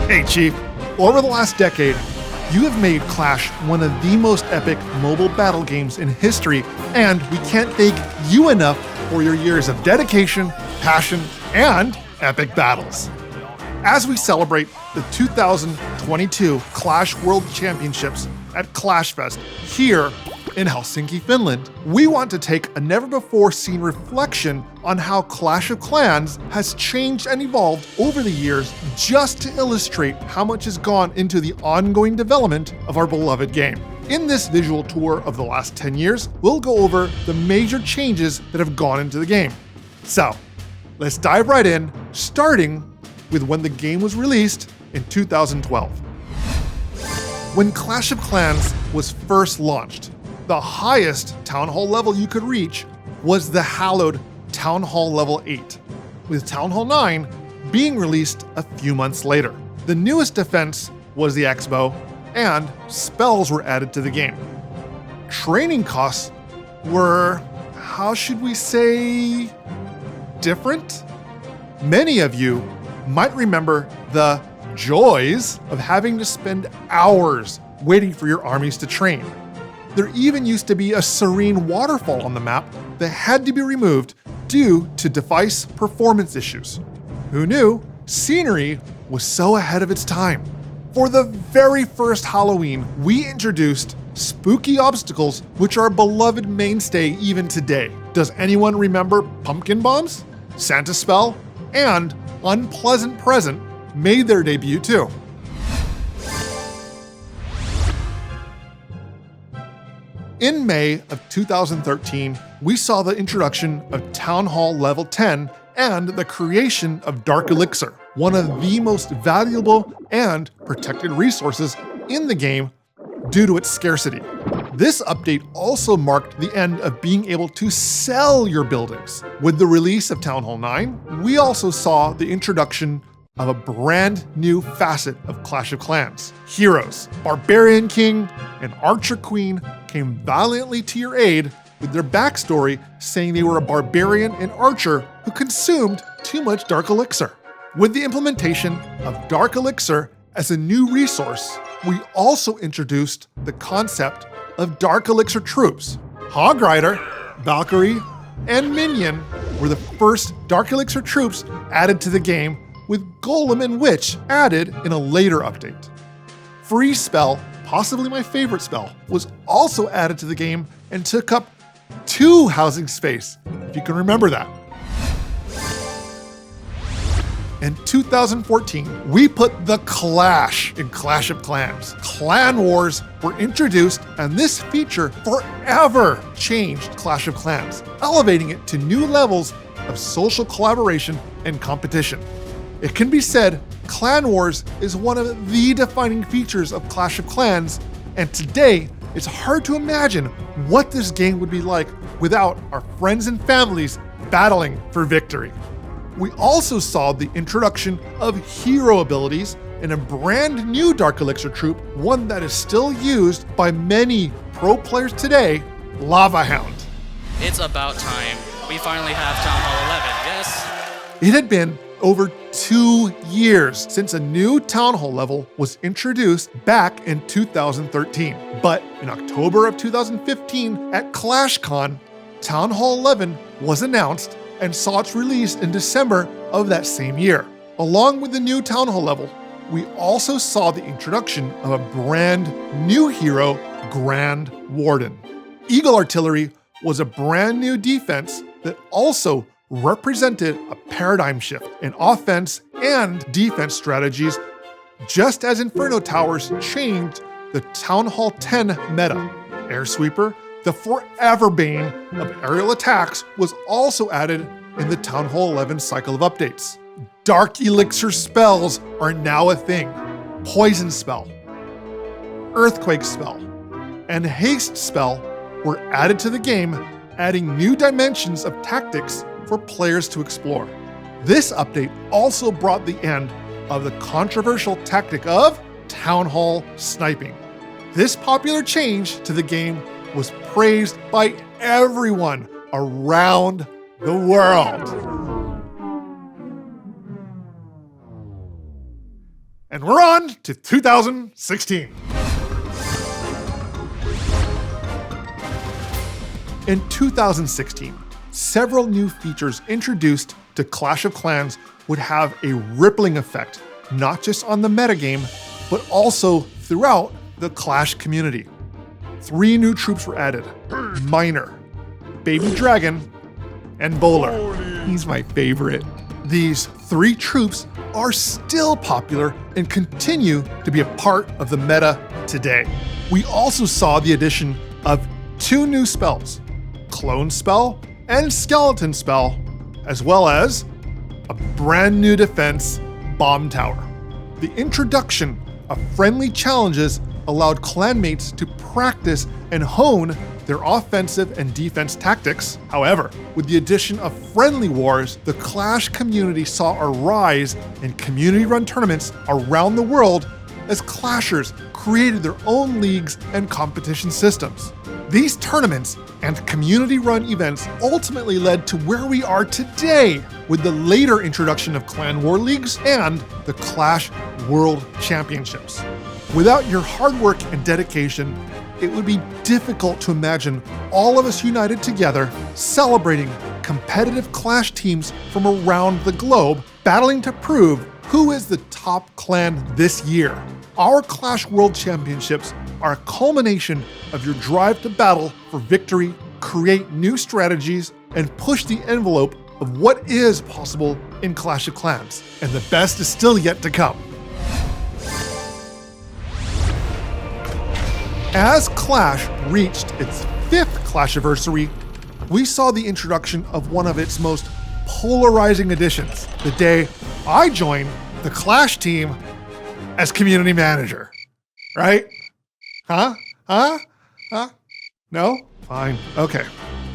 Hey Chief, over the last decade, you have made Clash one of the most epic mobile battle games in history, and we can't thank you enough for your years of dedication, passion, and epic battles. As we celebrate the 2022 Clash World Championships at CLASHFEST here in Helsinki, Finland, we want to take a never-before-seen reflection on how Clash of Clans has changed and evolved over the years, just to illustrate how much has gone into the ongoing development of our beloved game. In this visual tour of the last 10 years, we'll go over the major changes that have gone into the game. So, let's dive right in, starting with when the game was released in 2012. When Clash of Clans was first launched, the highest Town Hall level you could reach was the hallowed Town Hall level 8, with Town Hall 9 being released a few months later. The newest defense was the X-Bow, and spells were added to the game. Training costs were, how should we say, different? Many of you might remember the joys of having to spend hours waiting for your armies to train. There even used to be a serene waterfall on the map that had to be removed due to device performance issues. Who knew scenery was so ahead of its time? For the very first Halloween, we introduced spooky obstacles, which are a beloved mainstay even today. Does anyone remember pumpkin bombs? Santa spell and unpleasant present made their debut too. In May of 2013, we saw the introduction of Town Hall Level 10 and the creation of Dark Elixir, one of the most valuable and protected resources in the game due to its scarcity. This update also marked the end of being able to sell your buildings. With the release of Town Hall 9, we also saw the introduction of a brand new facet of Clash of Clans. Heroes, Barbarian King and Archer Queen came valiantly to your aid with their backstory saying they were a barbarian and archer who consumed too much Dark Elixir. With the implementation of Dark Elixir as a new resource, we also introduced the concept of Dark Elixir troops. Hog Rider, Valkyrie, and Minion were the first Dark Elixir troops added to the game, with Golem and Witch added in a later update. Freeze Spell, possibly my favorite spell, was also added to the game and took up 2 housing space, if you can remember that. In 2014, we put the Clash in Clash of Clans. Clan Wars were introduced, and this feature forever changed Clash of Clans, elevating it to new levels of social collaboration and competition. It can be said Clan Wars is one of the defining features of Clash of Clans, and today it's hard to imagine what this game would be like without our friends and families battling for victory. We also saw the introduction of hero abilities in a brand new Dark Elixir troop, one that is still used by many pro players today, Lava Hound. It's about time. We finally have Town Hall 11, yes? It had been over 2 years since a new Town Hall level was introduced back in 2013. But in October of 2015 at ClashCon, Town Hall 11 was announced and saw its release in December of that same year. Along with the new Town Hall level, we also saw the introduction of a brand new hero, Grand Warden. Eagle Artillery was a brand new defense that also represented a paradigm shift in offense and defense strategies, just as Inferno Towers changed the Town Hall 10 meta. Air Sweeper, the forever bane of aerial attacks, was also added in the Town Hall 11 cycle of updates. Dark Elixir spells are now a thing. Poison Spell, Earthquake Spell, and Haste Spell were added to the game, adding new dimensions of tactics for players to explore. This update also brought the end of the controversial tactic of Town Hall sniping. This popular change to the game was praised by everyone around the world. And we're on to 2016. In 2016, several new features introduced to Clash of Clans would have a rippling effect, not just on the metagame, but also throughout the Clash community. 3 new troops were added: Miner, Baby Dragon, and Bowler. He's my favorite. These 3 troops are still popular and continue to be a part of the meta today. We also saw the addition of 2 new spells, Clone Spell and Skeleton Spell, as well as a brand new defense, Bomb Tower. The introduction of friendly challenges allowed clanmates to practice and hone their offensive and defense tactics. However, with the addition of friendly wars, the Clash community saw a rise in community-run tournaments around the world as Clashers created their own leagues and competition systems. These tournaments and community-run events ultimately led to where we are today with the later introduction of Clan War Leagues and the Clash World Championships. Without your hard work and dedication, it would be difficult to imagine all of us united together, celebrating competitive Clash teams from around the globe, battling to prove who is the top clan this year. Our Clash World Championships are a culmination of your drive to battle for victory, create new strategies, and push the envelope of what is possible in Clash of Clans. And the best is still yet to come. As Clash reached its 5th Clashiversary, we saw the introduction of one of its most polarizing additions, the day I joined the Clash team as community manager. Right? Huh? No? Fine. Okay.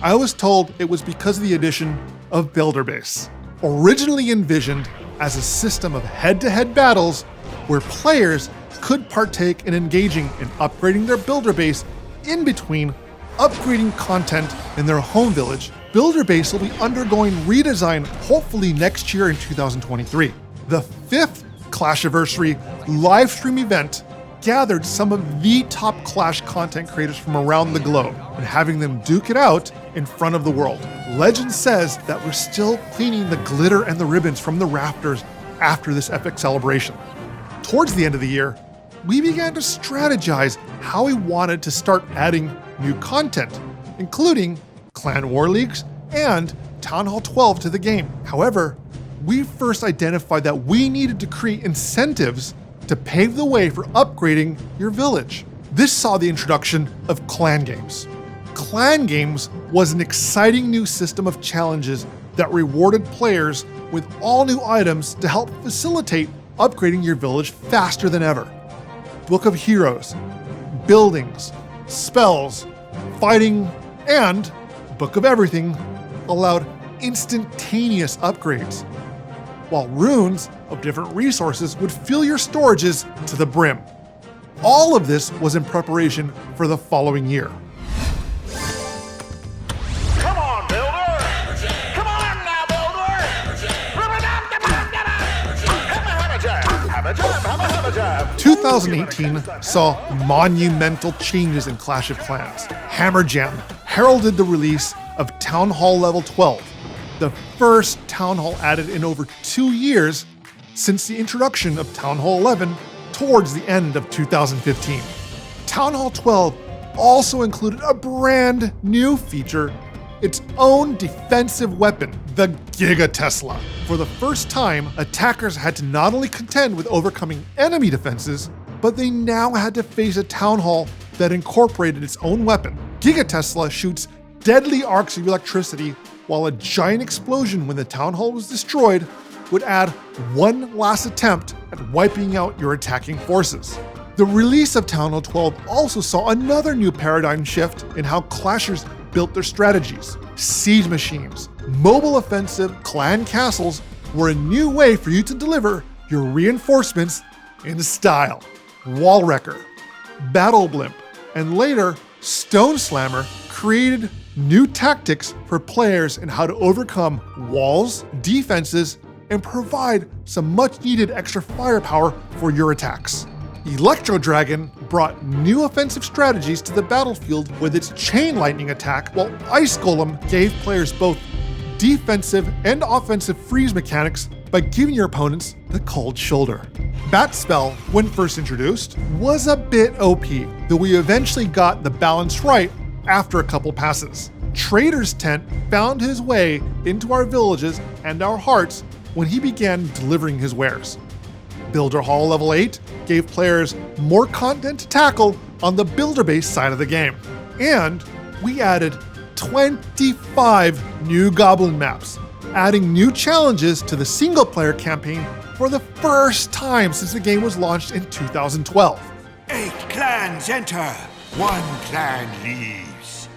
I was told it was because of the addition of Builder Base. Originally envisioned as a system of head-to-head battles where players could partake in engaging in upgrading their builder base in between upgrading content in their home village, Builder Base will be undergoing redesign hopefully next year in 2023. The 5th Clashiversary livestream event gathered some of the top Clash content creators from around the globe and having them duke it out in front of the world. Legend says that we're still cleaning the glitter and the ribbons from the rafters after this epic celebration. Towards the end of the year, we began to strategize how we wanted to start adding new content, including Clan War Leagues and Town Hall 12 to the game. However, we first identified that we needed to create incentives to pave the way for upgrading your village. This saw the introduction of Clan Games. Clan Games was an exciting new system of challenges that rewarded players with all new items to help facilitate upgrading your village faster than ever. Book of Heroes, buildings, spells, fighting, and Book of Everything allowed instantaneous upgrades, while runes of different resources would fill your storages to the brim. All of this was in preparation for the following year. Come on, Builder! Come on now, Builder! Have a jab! 2018 saw monumental changes in Clash of Clans. Hammer Jam heralded the release of Town Hall Level 12, the first Town Hall added in over 2 years since the introduction of Town Hall 11 towards the end of 2015. Town Hall 12 also included a brand new feature, its own defensive weapon, the Giga Tesla. For the first time, attackers had to not only contend with overcoming enemy defenses, but they now had to face a Town Hall that incorporated its own weapon. Giga Tesla shoots deadly arcs of electricity, while a giant explosion when the Town Hall was destroyed would add one last attempt at wiping out your attacking forces. The release of Town Hall 12 also saw another new paradigm shift in how Clashers built their strategies. Siege machines, mobile offensive clan castles were a new way for you to deliver your reinforcements in style. Wall Wrecker, Battle Blimp, and later Stone Slammer created new tactics for players in how to overcome walls, defenses, and provide some much-needed extra firepower for your attacks. Electro Dragon brought new offensive strategies to the battlefield with its Chain Lightning attack, while Ice Golem gave players both defensive and offensive freeze mechanics by giving your opponents the cold shoulder. Bat Spell, when first introduced, was a bit OP, though we eventually got the balance right after a couple passes. Trader's Tent found his way into our villages and our hearts when he began delivering his wares. Builder Hall Level 8 gave players more content to tackle on the builder base side of the game. And we added 25 new Goblin maps, adding new challenges to the single-player campaign for the first time since the game was launched in 2012. 8 clans enter, 1 clan leaves.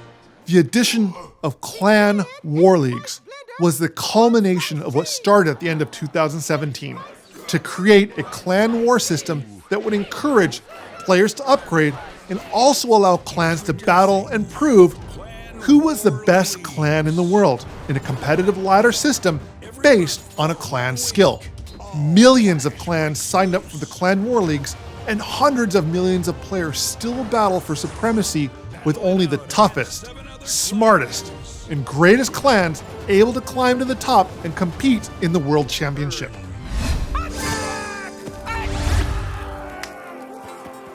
The addition of Clan War Leagues was the culmination of what started at the end of 2017 to create a clan war system that would encourage players to upgrade and also allow clans to battle and prove who was the best clan in the world in a competitive ladder system based on a clan's skill. Millions of clans signed up for the Clan War Leagues, and hundreds of millions of players still battle for supremacy with only the toughest, smartest, and greatest clans able to climb to the top and compete in the World Championship.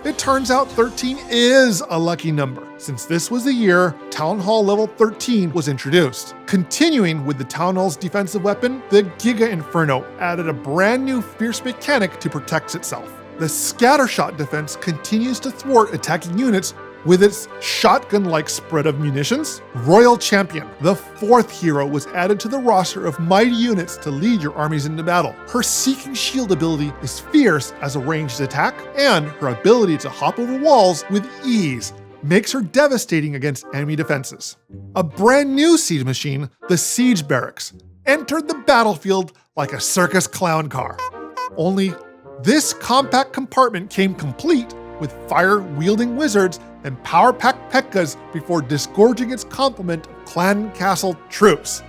It turns out 13 is a lucky number, since this was the year Town Hall Level 13 was introduced. Continuing with the Town Hall's defensive weapon, the Giga Inferno added a brand new fierce mechanic to protect itself. The Scattershot defense continues to thwart attacking units with its shotgun-like spread of munitions. Royal Champion, the 4th hero, was added to the roster of mighty units to lead your armies into battle. Her Seeking Shield ability is fierce as a ranged attack, and her ability to hop over walls with ease makes her devastating against enemy defenses. A brand new siege machine, the Siege Barracks, entered the battlefield like a circus clown car. Only this compact compartment came complete with fire-wielding wizards and power-packed P.E.K.K.A.s before disgorging its complement of clan castle troops.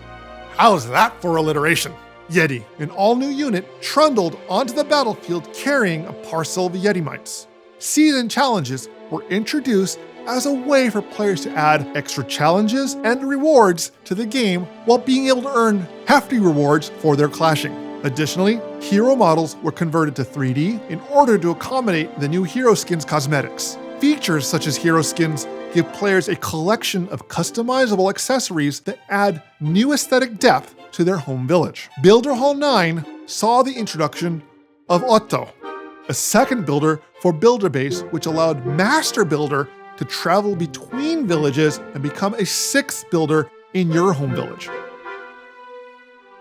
How's that for alliteration? Yeti, an all-new unit, trundled onto the battlefield carrying a parcel of Yeti mites. Season challenges were introduced as a way for players to add extra challenges and rewards to the game while being able to earn hefty rewards for their clashing. Additionally, hero models were converted to 3D in order to accommodate the new hero skins cosmetics. Features such as hero skins give players a collection of customizable accessories that add new aesthetic depth to their home village. Builder Hall 9 saw the introduction of Otto, a second builder for Builder Base, which allowed Master Builder to travel between villages and become a 6th builder in your home village.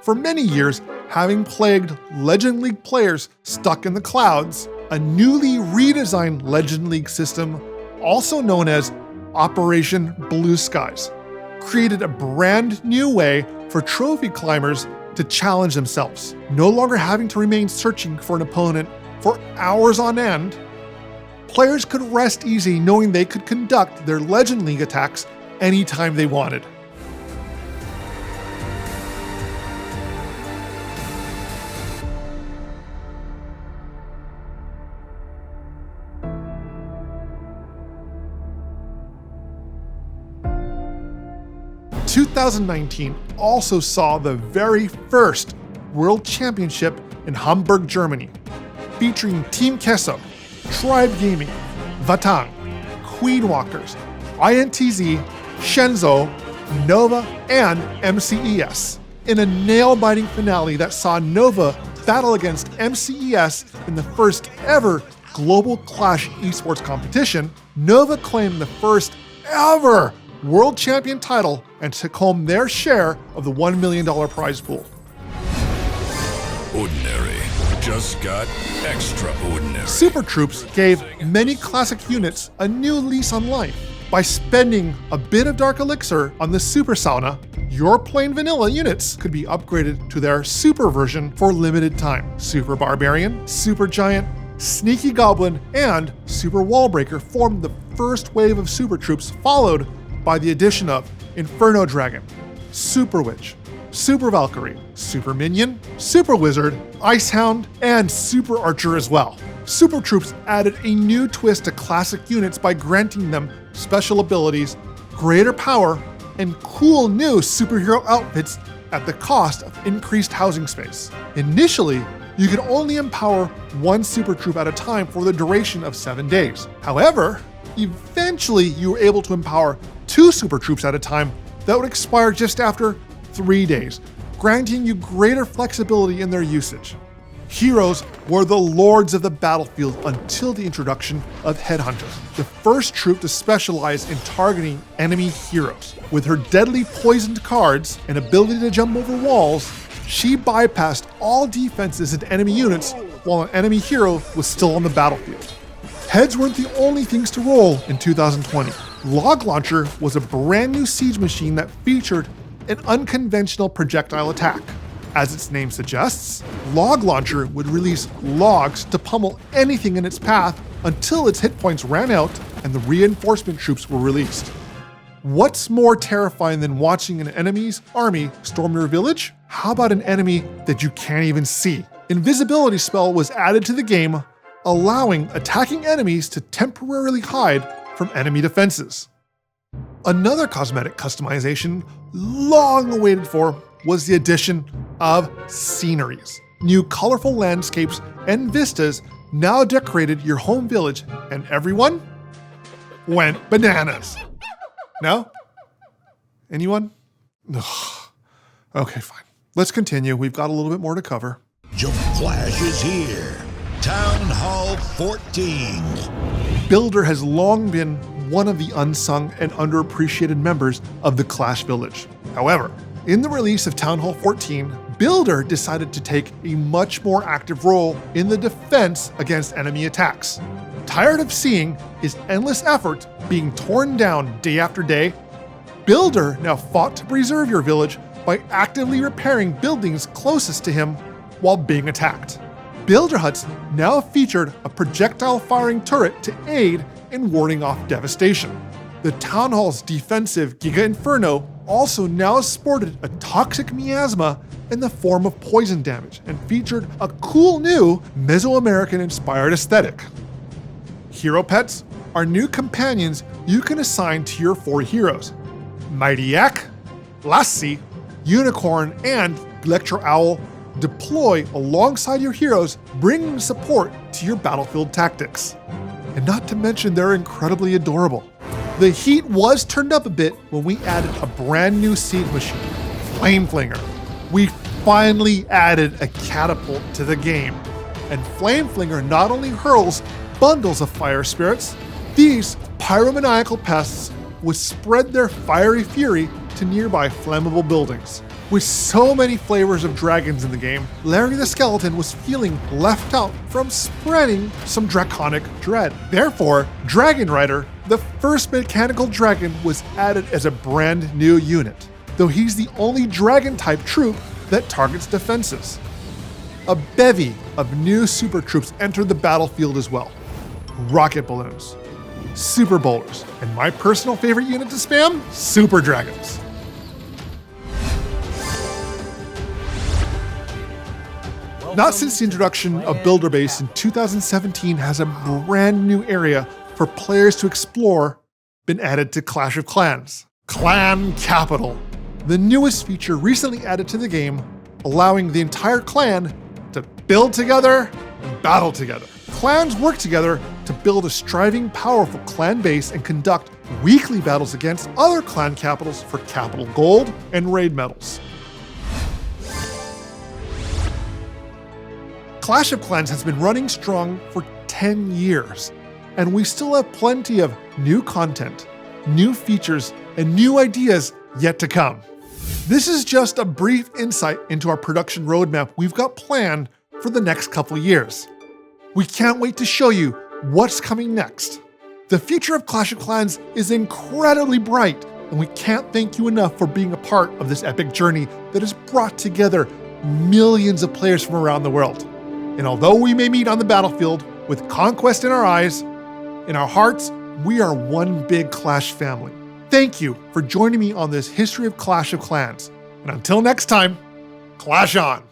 For many years, having plagued Legend League players stuck in the clouds, a newly redesigned Legend League system, also known as Operation Blue Skies, created a brand new way for trophy climbers to challenge themselves, no longer having to remain searching for an opponent for hours on end. Players could rest easy knowing they could conduct their Legend League attacks anytime they wanted. – 2019 also saw the very first World Championship in Hamburg, Germany, featuring Team Kesso, Tribe Gaming, Vatang, Queenwalkers, INTZ, Shenzhou, Nova, and MCES, in a nail-biting finale that saw Nova battle against MCES in the first ever Global Clash esports competition. Nova claimed the first ever World Champion title and took home their share of the $1 million prize pool. Ordinary just got extraordinary. Super Troops gave many classic units a new lease on life. By spending a bit of Dark Elixir on the Super Sauna, your plain vanilla units could be upgraded to their Super version for limited time. Super Barbarian, Super Giant, Sneaky Goblin, and Super Wallbreaker formed the first wave of Super Troops, followed by the addition of Inferno Dragon, Super Witch, Super Valkyrie, Super Minion, Super Wizard, Ice Hound, and Super Archer as well. Super Troops added a new twist to classic units by granting them special abilities, greater power, and cool new superhero outfits at the cost of increased housing space. Initially, you could only empower one Super Troop at a time for the duration of 7 days. However, eventually you were able to empower 2 Super Troops at a time that would expire just after 3 days, granting you greater flexibility in their usage. Heroes were the lords of the battlefield until the introduction of Headhunters, the first troop to specialize in targeting enemy heroes. With her deadly poisoned cards and ability to jump over walls, she bypassed all defenses and enemy units while an enemy hero was still on the battlefield. Heads weren't the only things to roll in 2020. Log Launcher was a brand new siege machine that featured an unconventional projectile attack. As its name suggests, Log Launcher would release logs to pummel anything in its path until its hit points ran out and the reinforcement troops were released. What's more terrifying than watching an enemy's army storm your village? How about an enemy that you can't even see? Invisibility spell was added to the game, allowing attacking enemies to temporarily hide from enemy defenses. Another cosmetic customization long awaited for was the addition of sceneries. New colorful landscapes and vistas now decorated your home village, and everyone went bananas. No? Anyone? Ugh. Okay, fine. Let's continue. We've got a little bit more to cover. Jump Clash is here. Town Hall 14. Builder has long been one of the unsung and underappreciated members of the Clash Village. However, in the release of Town Hall 14, Builder decided to take a much more active role in the defense against enemy attacks. Tired of seeing his endless effort being torn down day after day, Builder now fought to preserve your village by actively repairing buildings closest to him while being attacked. Builder huts now featured a projectile-firing turret to aid in warding off devastation. The Town Hall's defensive Giga Inferno also now sported a toxic miasma in the form of poison damage and featured a cool new Mesoamerican-inspired aesthetic. Hero pets are new companions you can assign to your 4 heroes: Mighty Yak, Lassie, Unicorn, and Electro Owl deploy alongside your heroes, bringing support to your battlefield tactics. And not to mention, they're incredibly adorable. The heat was turned up a bit when we added a brand new siege machine, Flame Flinger. We finally added a catapult to the game, and Flame Flinger not only hurls bundles of fire spirits, these pyromaniacal pests would spread their fiery fury to nearby flammable buildings. With so many flavors of dragons in the game, Larry the Skeleton was feeling left out from spreading some draconic dread. Therefore, Dragon Rider, the first mechanical dragon, was added as a brand new unit, though he's the only dragon-type troop that targets defenses. A bevy of new super troops entered the battlefield as well. Rocket balloons, super bowlers, and my personal favorite unit to spam, super dragons. Not since the introduction of Builder Base in 2017 has a brand new area for players to explore been added to Clash of Clans. Clan Capital, the newest feature recently added to the game, allowing the entire clan to build together and battle together. Clans work together to build a striving, powerful clan base and conduct weekly battles against other clan capitals for capital gold and raid medals. Clash of Clans has been running strong for 10 years, and we still have plenty of new content, new features, and new ideas yet to come. This is just a brief insight into our production roadmap we've got planned for the next couple years. We can't wait to show you what's coming next. The future of Clash of Clans is incredibly bright, and we can't thank you enough for being a part of this epic journey that has brought together millions of players from around the world. And although we may meet on the battlefield with conquest in our eyes, in our hearts, we are one big Clash family. Thank you for joining me on this history of Clash of Clans. And until next time, Clash on!